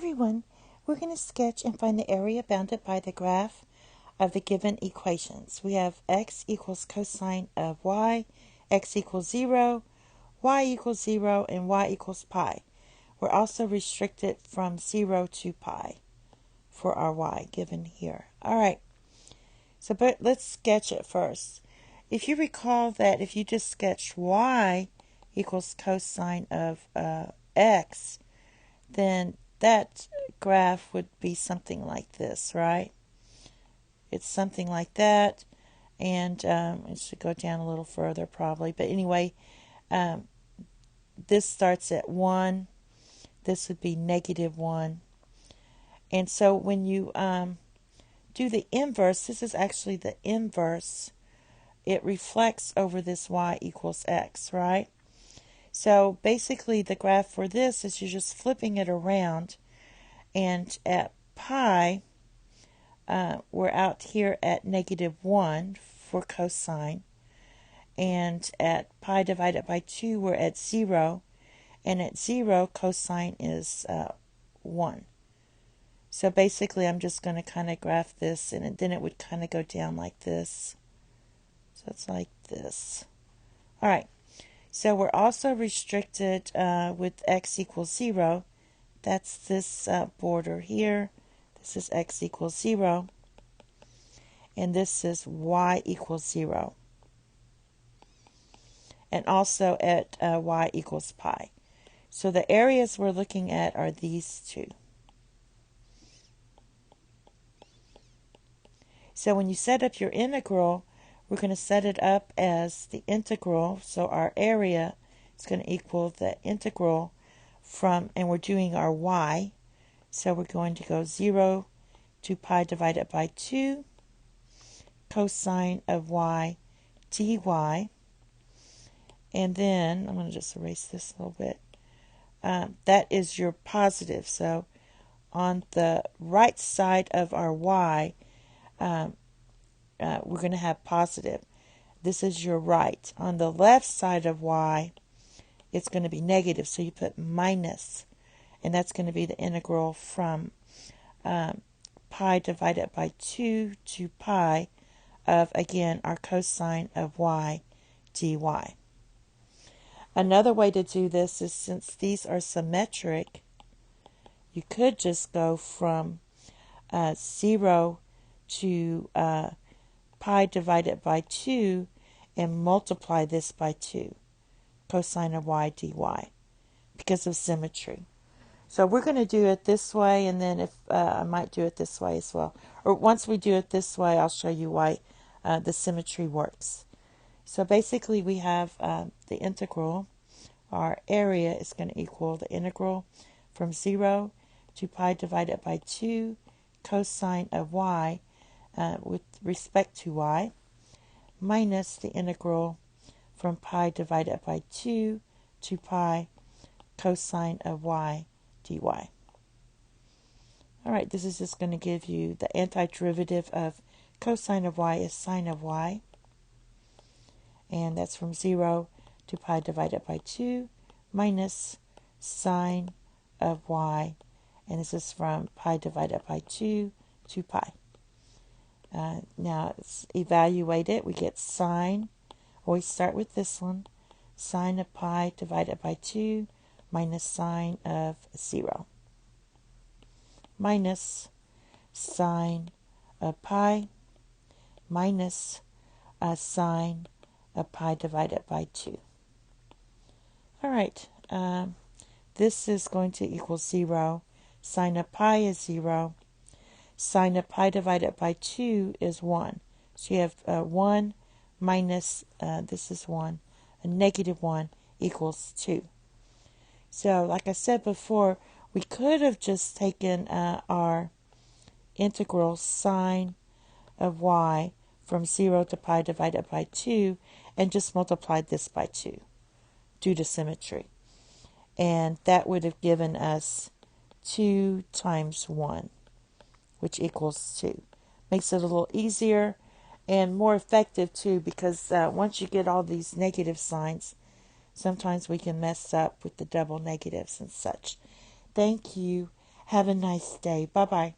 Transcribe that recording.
everyone, we're going to sketch and find the area bounded by the graph of the given equations. We have x equals cosine of y, x equals 0, y equals 0, and y equals pi. We're also restricted from 0 to pi for our y given here. All right, but let's sketch it first. If you recall that if you just sketched y equals cosine of x, then that graph would be something like this, right? It's something like that, and it should go down a little further probably. But anyway, this starts at 1. This would be -1. And so when you do the inverse, this is actually the inverse. It reflects over this y equals x, right? So basically the graph for this is you're just flipping it around, and at pi, we're out here at -1 for cosine, and at pi divided by 2 we're at 0, and at 0 cosine is 1. So basically I'm just going to kind of graph this, and then it would kind of go down like this. So it's like this. All right. So we're also restricted with x equals 0. That's this border here. This is x equals 0. And this is y equals 0. And also at y equals pi. So the areas we're looking at are these two. So when you set up your integral, we're going to set it up as the integral. So our area is going to equal the integral from, and we're doing our y. So we're going to go 0 to pi divided by 2 cosine of y dy. And then, I'm going to just erase this a little bit. That is your positive. So on the right side of our y, we're going to have positive. This is your right. On the left side of y, it's going to be negative. So you put minus, and that's going to be the integral from pi divided by 2 to pi of, again, our cosine of y dy. Another way to do this is, since these are symmetric, you could just go from 0 to pi divided by 2 and multiply this by 2, cosine of y dy, because of symmetry. So we're going to do it this way, and then if I might do it this way as well. Or once we do it this way, I'll show you why the symmetry works. So basically we have the integral. Our area is going to equal the integral from 0 to pi divided by 2 cosine of y with respect to y, minus the integral from pi divided by 2 to pi cosine of y dy. All right, this is just going to give you the antiderivative of cosine of y is sine of y. And that's from 0 to pi divided by 2 minus sine of y. And this is from pi divided by 2 to pi. Now let's evaluate it. We get sine. Always start with this one. Sine of pi divided by 2 minus sine of 0. Minus sine of pi minus sine of pi divided by 2. All right, this is going to equal 0. Sine of pi is 0. Sine of pi divided by 2 is 1. So you have 1 minus, this is 1, a -1 equals 2. So like I said before, we could have just taken our integral sine of y from 0 to pi divided by 2 and just multiplied this by 2 due to symmetry. And that would have given us 2 times 1, which equals 2. Makes it a little easier and more effective too, because once you get all these negative signs, sometimes we can mess up with the double negatives and such. Thank you. Have a nice day. Bye-bye.